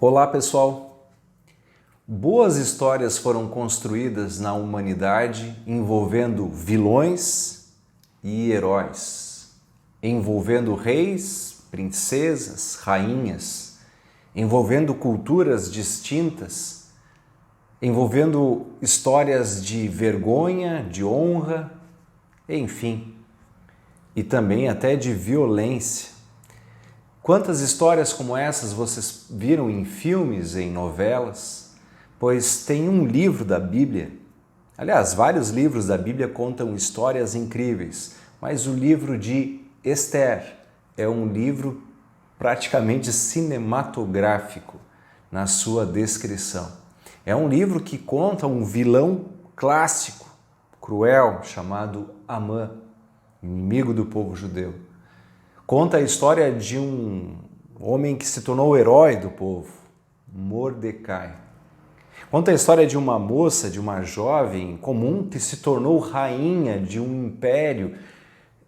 Olá, pessoal! Boas histórias foram construídas na humanidade envolvendo vilões e heróis, envolvendo reis, princesas, rainhas, envolvendo culturas distintas, envolvendo histórias de vergonha, de honra, enfim, e também até de violência. Quantas histórias como essas vocês viram em filmes, em novelas? Pois tem um livro da Bíblia, aliás, vários livros da Bíblia contam histórias incríveis, mas o livro de Esther é um livro praticamente cinematográfico na sua descrição. É um livro que conta um vilão clássico, cruel, chamado Amã, inimigo do povo judeu. Conta a história de um homem que se tornou o herói do povo, Mordecai. Conta a história de uma moça, de uma jovem comum que se tornou rainha de um império,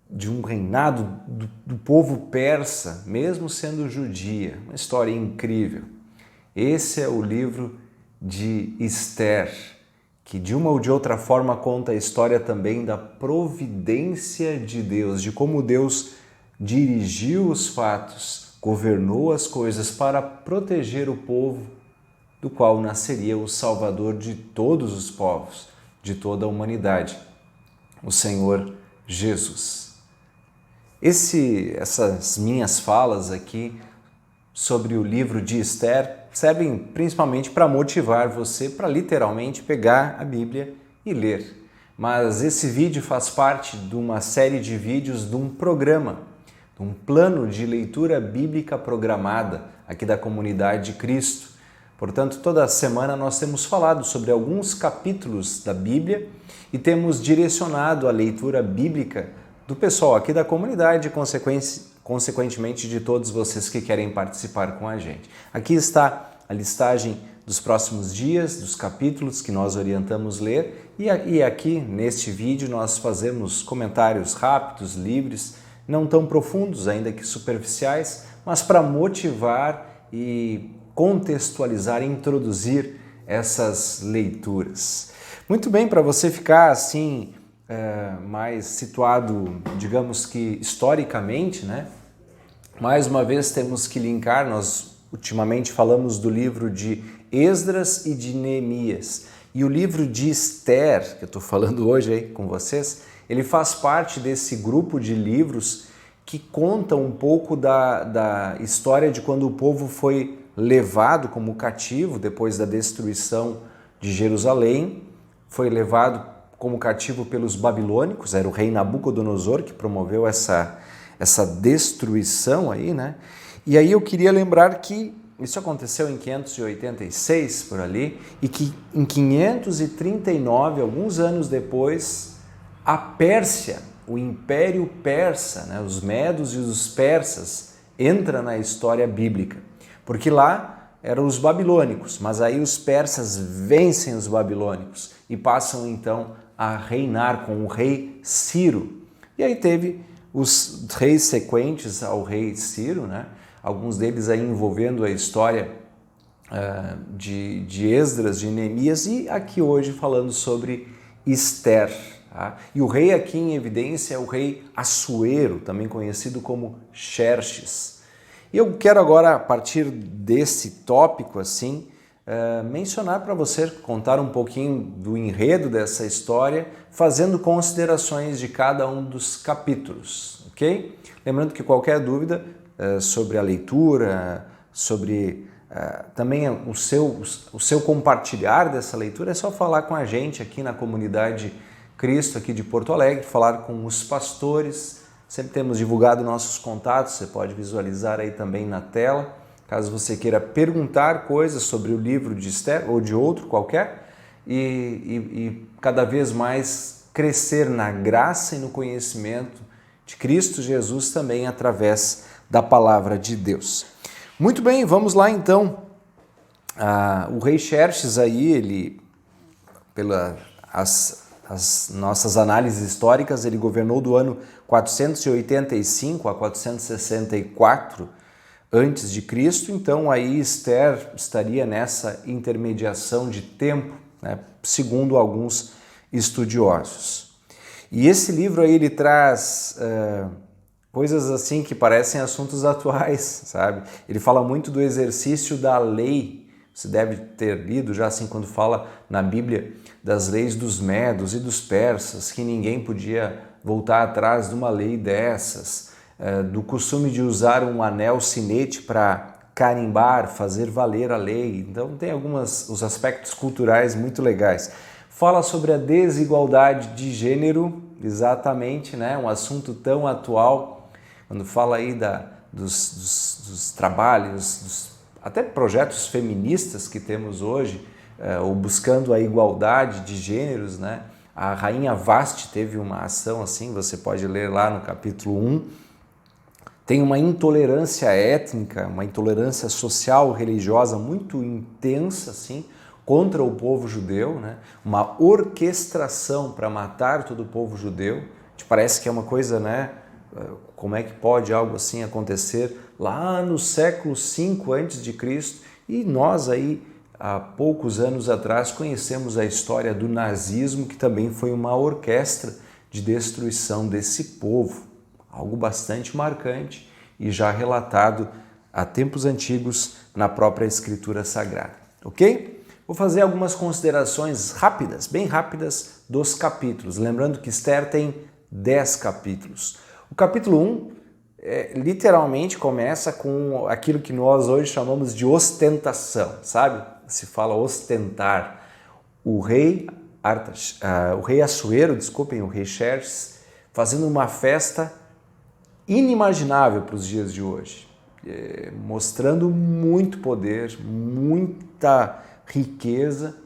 de um reinado do povo persa, mesmo sendo judia. Uma história incrível. Esse é o livro de Esther, que de uma ou de outra forma conta a história também da providência de Deus, de como Deus dirigiu os fatos, governou as coisas para proteger o povo, do qual nasceria o Salvador de todos os povos, de toda a humanidade, o Senhor Jesus. Essas minhas falas aqui sobre o livro de Esther servem principalmente para motivar você para literalmente pegar a Bíblia e ler. Mas esse vídeo faz parte de uma série de vídeos de um programa, um plano de leitura bíblica programada aqui da Comunidade de Cristo. Portanto, toda semana nós temos falado sobre alguns capítulos da Bíblia e temos direcionado a leitura bíblica do pessoal aqui da comunidade e, consequentemente, de todos vocês que querem participar com a gente. Aqui está a listagem dos próximos dias, dos capítulos que nós orientamos ler e aqui, neste vídeo, nós fazemos comentários rápidos, livres, não tão profundos, ainda que superficiais, mas para motivar e contextualizar, introduzir essas leituras. Muito bem, para você ficar assim mais situado, digamos que historicamente, né? Mais uma vez temos que linkar, nós ultimamente falamos do livro de Esdras e de Neemias. E o livro de Esther, que eu estou falando hoje aí com vocês, ele faz parte desse grupo de livros que conta um pouco da história de quando o povo foi levado como cativo depois da destruição de Jerusalém, foi levado como cativo pelos babilônicos, era o rei Nabucodonosor que promoveu essa destruição aí, né? E aí eu queria lembrar que isso aconteceu em 586 por ali e que em 539, alguns anos depois, a Pérsia, o Império Persa, né, os medos e os persas, entra na história bíblica, porque lá eram os babilônicos, mas aí os persas vencem os babilônicos e passam então a reinar com o rei Ciro. E aí teve os reis sequentes ao rei Ciro, né, alguns deles aí envolvendo a história de Esdras, de Neemias e aqui hoje falando sobre Esther. Tá? E o rei aqui em evidência é o rei Assuero, também conhecido como Xerxes. E eu quero agora, a partir desse tópico, assim, mencionar para você, contar um pouquinho do enredo dessa história, fazendo considerações de cada um dos capítulos, ok? Lembrando que qualquer dúvida sobre a leitura, sobre também o seu compartilhar dessa leitura, é só falar com a gente aqui na Comunidade Cristo, aqui de Porto Alegre, falar com os pastores. Sempre temos divulgado nossos contatos, você pode visualizar aí também na tela, caso você queira perguntar coisas sobre o livro de Esther ou de outro qualquer e cada vez mais crescer na graça e no conhecimento de Cristo Jesus também através da palavra de Deus. Muito bem, vamos lá então. O rei Xerxes aí, ele, as nossas análises históricas, ele governou do ano 485 a 464 antes de Cristo, então aí Esther estaria nessa intermediação de tempo, né, segundo alguns estudiosos. E esse livro aí ele traz coisas assim que parecem assuntos atuais, sabe? Ele fala muito do exercício da lei. Você deve ter lido já assim quando fala na Bíblia das leis dos medos e dos persas, que ninguém podia voltar atrás de uma lei dessas, do costume de usar um anel sinete para carimbar, fazer valer a lei. Então tem os aspectos culturais muito legais. Fala sobre a desigualdade de gênero, exatamente, né? Um assunto tão atual, quando fala aí dos trabalhos, até projetos feministas que temos hoje, ou buscando a igualdade de gêneros, né? A rainha Vasti teve uma ação assim, você pode ler lá no capítulo 1. Tem uma intolerância étnica, uma intolerância social, religiosa muito intensa, assim, contra o povo judeu, né? Uma orquestração para matar todo o povo judeu. Te parece que é uma coisa, né? Como é que pode algo assim acontecer lá no século V a.C. E nós aí, há poucos anos atrás, conhecemos a história do nazismo, que também foi uma orquestra de destruição desse povo. Algo bastante marcante e já relatado há tempos antigos na própria Escritura Sagrada. Ok? Vou fazer algumas considerações rápidas, bem rápidas, dos capítulos. Lembrando que Esther tem 10 capítulos. O capítulo 1 literalmente começa com aquilo que nós hoje chamamos de ostentação, sabe? Se fala ostentar. O rei Assuero, o rei Xerxes, fazendo uma festa inimaginável para os dias de hoje, mostrando muito poder, muita riqueza.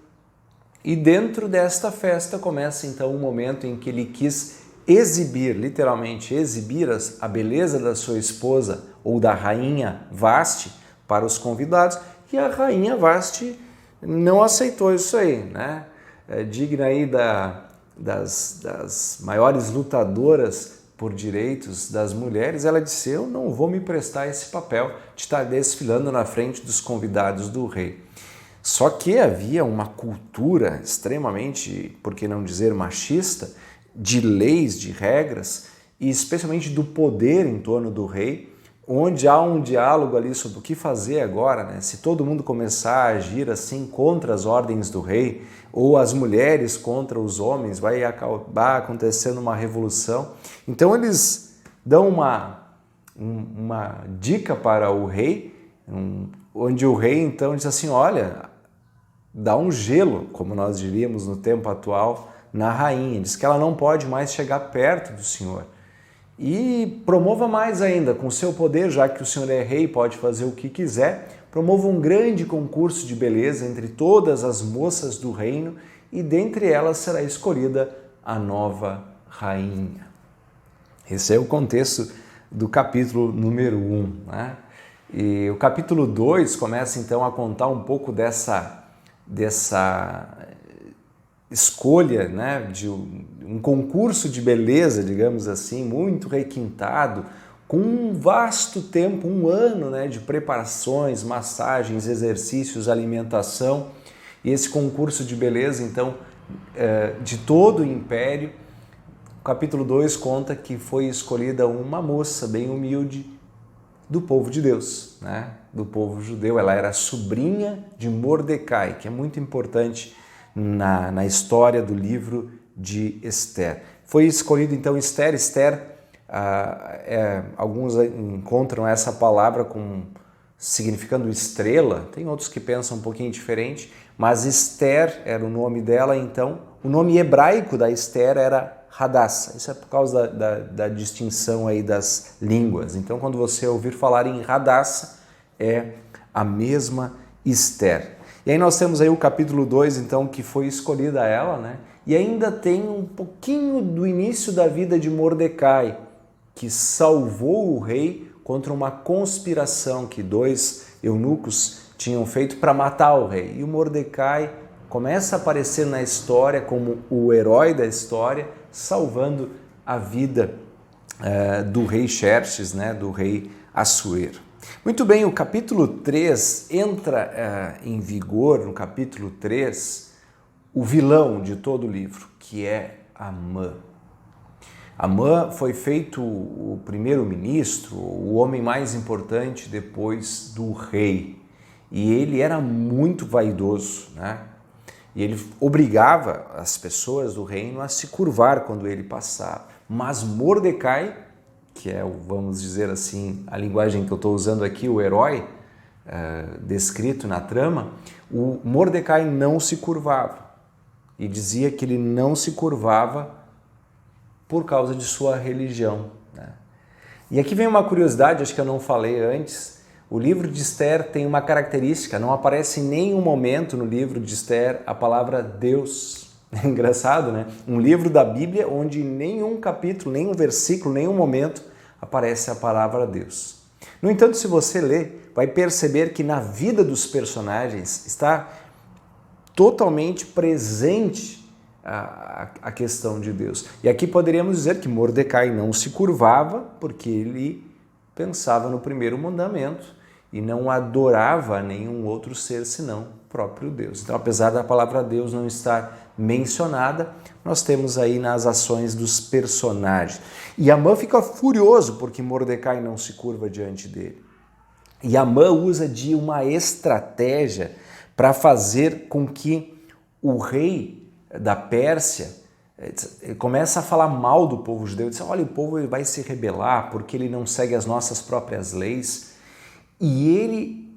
E dentro desta festa começa então um momento em que ele quis exibir, literalmente exibir a beleza da sua esposa ou da rainha Vasti para os convidados, e a rainha Vasti não aceitou isso aí, né? Digna aí das maiores lutadoras por direitos das mulheres, ela disse: eu não vou me prestar esse papel de estar desfilando na frente dos convidados do rei. Só que havia uma cultura extremamente, por que não dizer machista, de leis, de regras, e especialmente do poder em torno do rei, onde há um diálogo ali sobre o que fazer agora, né? Se todo mundo começar a agir assim contra as ordens do rei, ou as mulheres contra os homens, vai acabar acontecendo uma revolução. Então eles dão uma dica para o rei, onde o rei então diz assim: olha, dá um gelo, como nós diríamos no tempo atual, na rainha. Diz que ela não pode mais chegar perto do Senhor. E promova mais ainda, com seu poder, já que o Senhor é rei, pode fazer o que quiser, promova um grande concurso de beleza entre todas as moças do reino, e dentre elas será escolhida a nova rainha. Esse é o contexto do capítulo número 1, né? E o capítulo 2 começa então a contar um pouco dessa escolha, né, de um concurso de beleza, digamos assim, muito requintado, com um vasto tempo, um ano, né, de preparações, massagens, exercícios, alimentação. E esse concurso de beleza, então, de todo o império, o capítulo 2 conta que foi escolhida uma moça bem humilde do povo de Deus, né, do povo judeu. Ela era sobrinha de Mordecai, que é muito importante na história do livro de Esther. Foi escolhido então Esther. Alguns encontram essa palavra significando estrela, tem outros que pensam um pouquinho diferente, mas Esther era o nome dela. Então o nome hebraico da Esther era Hadassah. Isso é por causa da distinção aí das línguas. Então quando você ouvir falar em Hadassah, é a mesma Esther. E aí nós temos aí o capítulo 2, então, que foi escolhida ela, né? E ainda tem um pouquinho do início da vida de Mordecai, que salvou o rei contra uma conspiração que 2 eunucos tinham feito para matar o rei. E o Mordecai começa a aparecer na história como o herói da história, salvando a vida do rei Xerxes, né? Do rei Assuero. Muito bem, o capítulo 3 entra em vigor, no capítulo 3, o vilão de todo o livro, que é Amã. Amã foi feito o primeiro-ministro, o homem mais importante depois do rei. E ele era muito vaidoso, né? E ele obrigava as pessoas do reino a se curvar quando ele passava. Mas Mordecai, que é, vamos dizer assim, a linguagem que eu estou usando aqui, o herói descrito na trama, o Mordecai não se curvava. E dizia que ele não se curvava por causa de sua religião, né? E aqui vem uma curiosidade, acho que eu não falei antes. O livro de Esther tem uma característica, não aparece em nenhum momento no livro de Esther a palavra Deus. É engraçado, né? Um livro da Bíblia onde em nenhum capítulo, nenhum versículo, nenhum momento aparece a palavra Deus. No entanto, se você ler, vai perceber que na vida dos personagens está totalmente presente a questão de Deus. E aqui poderíamos dizer que Mordecai não se curvava porque ele pensava no primeiro mandamento e não adorava nenhum outro ser senão o próprio Deus. Então, apesar da palavra Deus não estar mencionada, nós temos aí nas ações dos personagens. E Amã fica furioso porque Mordecai não se curva diante dele. E Amã usa de uma estratégia para fazer com que o rei da Pérsia começa a falar mal do povo judeu. Diz, olha, o povo vai se rebelar porque ele não segue as nossas próprias leis. E ele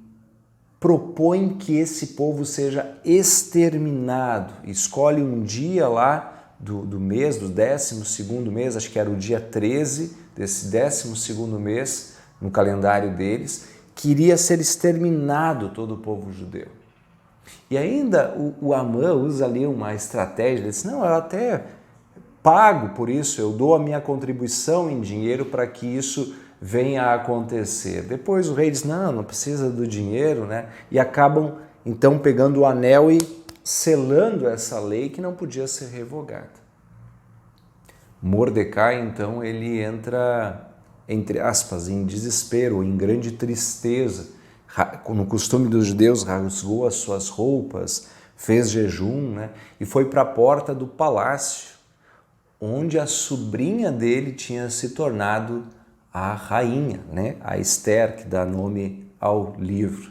propõe que esse povo seja exterminado. Escolhe um dia lá do mês, do 12º mês, acho que era o dia 13 desse 12º mês, no calendário deles, que iria ser exterminado todo o povo judeu. E ainda o Amã usa ali uma estratégia, ele diz, não, eu até pago por isso, eu dou a minha contribuição em dinheiro para que isso venha a acontecer. Depois o rei diz, não precisa do dinheiro, né? E acabam então pegando o anel e selando essa lei que não podia ser revogada. Mordecai, então, ele entra, entre aspas, em desespero, em grande tristeza. No costume dos judeus, rasgou as suas roupas, fez jejum, né? E foi para a porta do palácio, onde a sobrinha dele tinha se tornado a rainha, né? A Esther, que dá nome ao livro.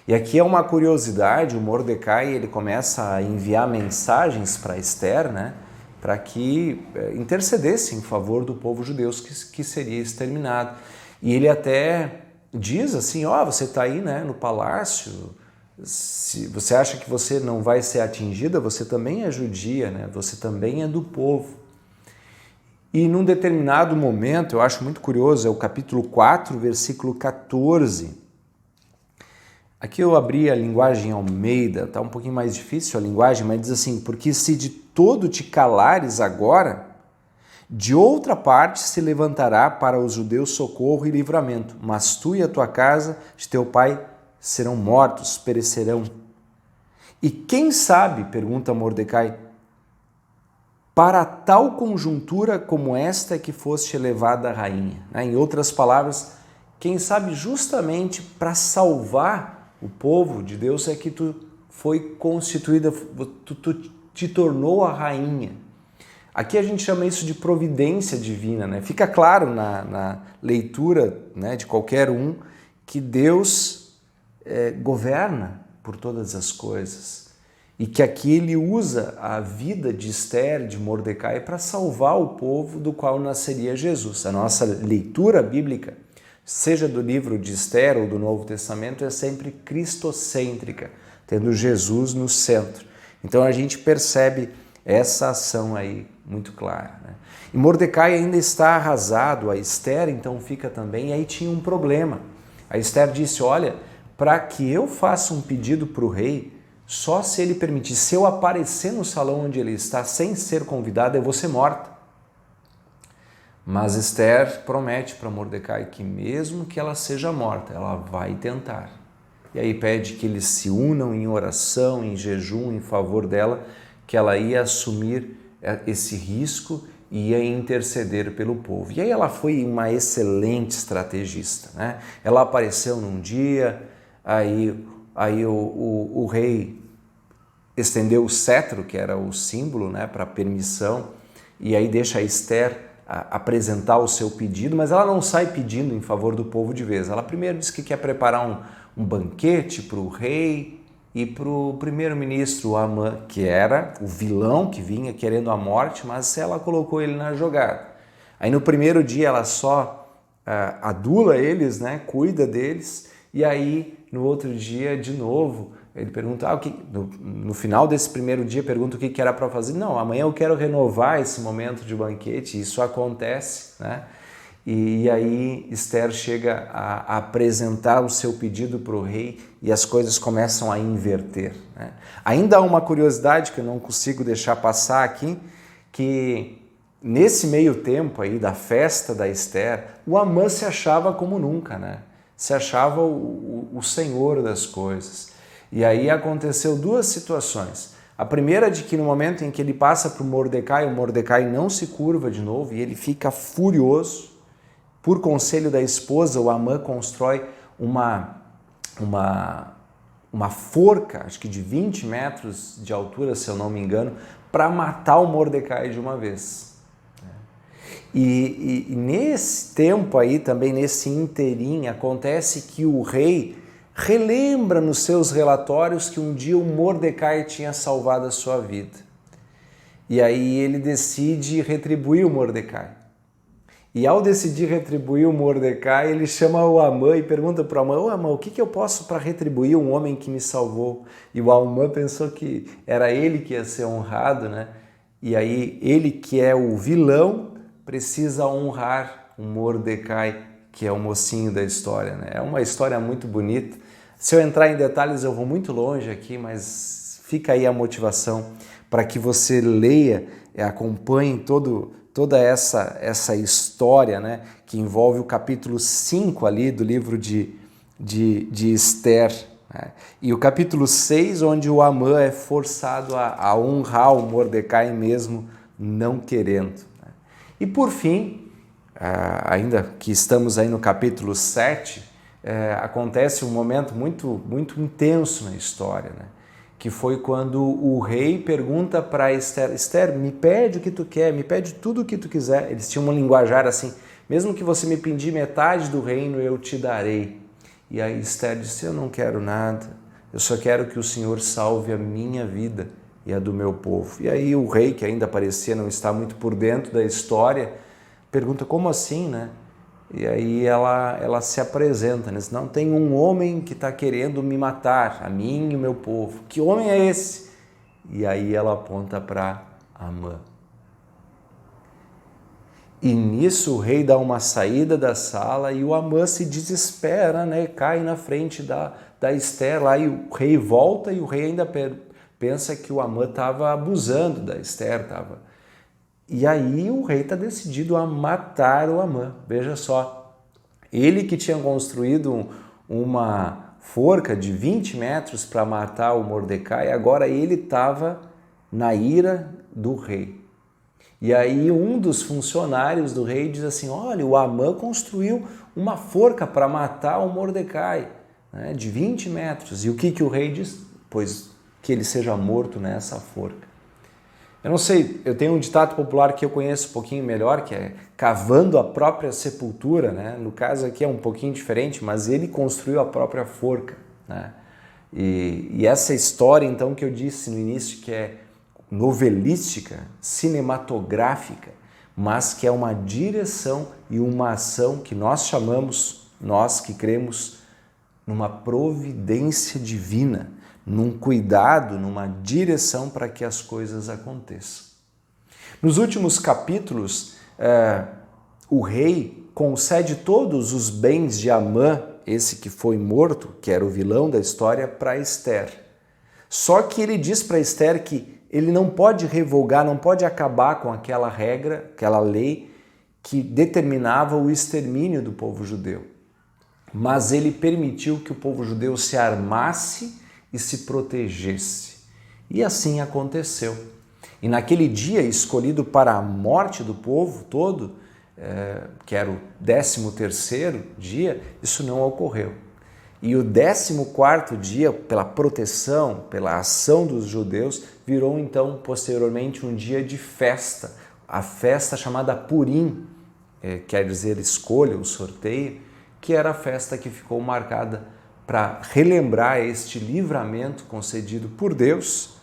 E aqui é uma curiosidade, o Mordecai ele começa a enviar mensagens para Esther, né? Para que intercedesse em favor do povo judeu que seria exterminado. E ele até diz assim, você está aí, né, no palácio, se você acha que você não vai ser atingida, você também é judia, né? Você também é do povo. E num determinado momento, eu acho muito curioso, é o capítulo 4, versículo 14. Aqui eu abri a linguagem Almeida, está um pouquinho mais difícil a linguagem, mas diz assim, porque se de todo te calares agora, de outra parte se levantará para os judeus socorro e livramento, mas tu e a tua casa de teu pai serão mortos, perecerão. E quem sabe, pergunta Mordecai, para tal conjuntura como esta que foste elevada a rainha. Em outras palavras, quem sabe justamente para salvar o povo de Deus é que tu foi constituída, tu te tornou a rainha. Aqui a gente chama isso de providência divina, né? Fica claro na leitura, né, de qualquer um que Deus governa por todas as coisas. E que aqui ele usa a vida de Esther, de Mordecai, para salvar o povo do qual nasceria Jesus. A nossa leitura bíblica, seja do livro de Esther ou do Novo Testamento, é sempre cristocêntrica, tendo Jesus no centro. Então a gente percebe essa ação aí muito clara, né? E Mordecai ainda está arrasado, a Esther então fica também, e aí tinha um problema. A Esther disse, olha, para que eu faça um pedido para o rei, só se ele permitir, se eu aparecer no salão onde ele está sem ser convidado, eu vou ser morta. Mas Esther promete para Mordecai que mesmo que ela seja morta, ela vai tentar. E aí pede que eles se unam em oração, em jejum, em favor dela, que ela ia assumir esse risco e ia interceder pelo povo. E aí ela foi uma excelente estrategista, né? Ela apareceu num dia, aí o rei estendeu o cetro, que era o símbolo, né, para permissão, e aí deixa a Esther apresentar o seu pedido, mas ela não sai pedindo em favor do povo de vez. Ela primeiro diz que quer preparar um banquete para o rei e para o primeiro-ministro Amã, que era o vilão que vinha querendo a morte, mas ela colocou ele na jogada. Aí no primeiro dia ela só adula eles, né, cuida deles, e aí no outro dia de novo ele pergunta, no final desse primeiro dia pergunta o que era para fazer. Não, amanhã eu quero renovar esse momento de banquete. Isso acontece, né? E aí Esther chega a apresentar o seu pedido para o rei e as coisas começam a inverter, né? Ainda há uma curiosidade que eu não consigo deixar passar aqui, que nesse meio tempo aí da festa da Esther, o Amã se achava como nunca, né? Se achava o senhor das coisas. E aí aconteceu duas situações. A primeira de que no momento em que ele passa para o Mordecai não se curva de novo e ele fica furioso. Por conselho da esposa, o Amã constrói uma forca, acho que de 20 metros de altura, se eu não me engano, para matar o Mordecai de uma vez. E nesse tempo aí, também nesse inteirinho, acontece que o rei relembra nos seus relatórios que um dia o Mordecai tinha salvado a sua vida. E aí ele decide retribuir o Mordecai. E ao decidir retribuir o Mordecai, ele chama o Amã e pergunta para o Amã, ô Amã, o que eu posso para retribuir um homem que me salvou? E o Amã pensou que era ele que ia ser honrado, né? E aí ele, que é o vilão, precisa honrar o Mordecai, que é o mocinho da história, né? É uma história muito bonita. Se eu entrar em detalhes eu vou muito longe aqui, mas fica aí a motivação para que você leia e acompanhe toda essa história, né, que envolve o capítulo 5 ali do livro de Esther, né? E o capítulo 6, onde o Amã é forçado a honrar o Mordecai mesmo não querendo, né? E por fim, ainda que estamos aí no capítulo 7, acontece um momento muito, muito intenso na história, né? Que foi quando o rei pergunta para Esther, Esther, me pede o que tu quer, me pede tudo o que tu quiser. Eles tinham um linguajar assim, mesmo que você me pedir metade do reino, eu te darei. E aí Esther disse, eu não quero nada, eu só quero que o Senhor salve a minha vida e a do meu povo. E aí o rei, que ainda parecia não estar muito por dentro da história, pergunta, como assim, né? E aí ela se apresenta, né? Não, tem um homem que está querendo me matar, a mim e o meu povo. Que homem é esse? E aí ela aponta para Amã. E nisso o rei dá uma saída da sala e o Amã se desespera, né? Cai na frente da Esther lá e o rei volta e o rei ainda pensa que o Amã estava abusando da Esther, E aí o rei está decidido a matar o Amã. Veja só, ele que tinha construído uma forca de 20 metros para matar o Mordecai, agora ele estava na ira do rei. E aí um dos funcionários do rei diz assim, olha, o Amã construiu uma forca para matar o Mordecai, né, de 20 metros. E o que o rei diz? Pois que ele seja morto nessa forca. Eu não sei, eu tenho um ditado popular que eu conheço um pouquinho melhor, que é cavando a própria sepultura, né? No caso aqui é um pouquinho diferente, mas ele construiu a própria forca, né? E essa história, então, que eu disse no início, que é novelística, cinematográfica, mas que é uma direção e uma ação que nós chamamos, nós que cremos, numa providência divina, num cuidado, numa direção para que as coisas aconteçam. Nos últimos capítulos, o rei concede todos os bens de Amã, esse que foi morto, que era o vilão da história, para Esther. Só que ele diz para Esther que ele não pode revogar, não pode acabar com aquela regra, aquela lei que determinava o extermínio do povo judeu. Mas ele permitiu que o povo judeu se armasse e se protegesse. E assim aconteceu. E naquele dia escolhido para a morte do povo todo, que era o 13º dia, isso não ocorreu. E o 14º dia, pela proteção, pela ação dos judeus, virou então posteriormente um dia de festa, a festa chamada Purim, quer dizer escolha, o sorteio, que era a festa que ficou marcada para relembrar este livramento concedido por Deus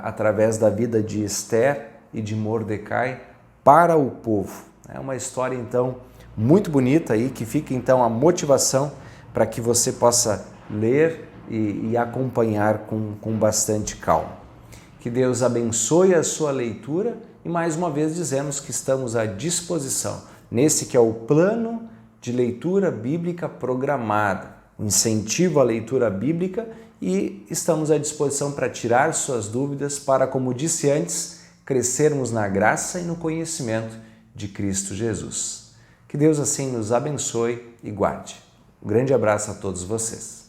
através da vida de Ester e de Mordecai para o povo. É uma história então muito bonita aí, que fica então a motivação para que você possa ler e acompanhar com bastante calma. Que Deus abençoe a sua leitura e mais uma vez dizemos que estamos à disposição nesse que é o plano de leitura bíblica programada, um incentivo à leitura bíblica, e estamos à disposição para tirar suas dúvidas para, como disse antes, crescermos na graça e no conhecimento de Cristo Jesus. Que Deus assim nos abençoe e guarde. Um grande abraço a todos vocês.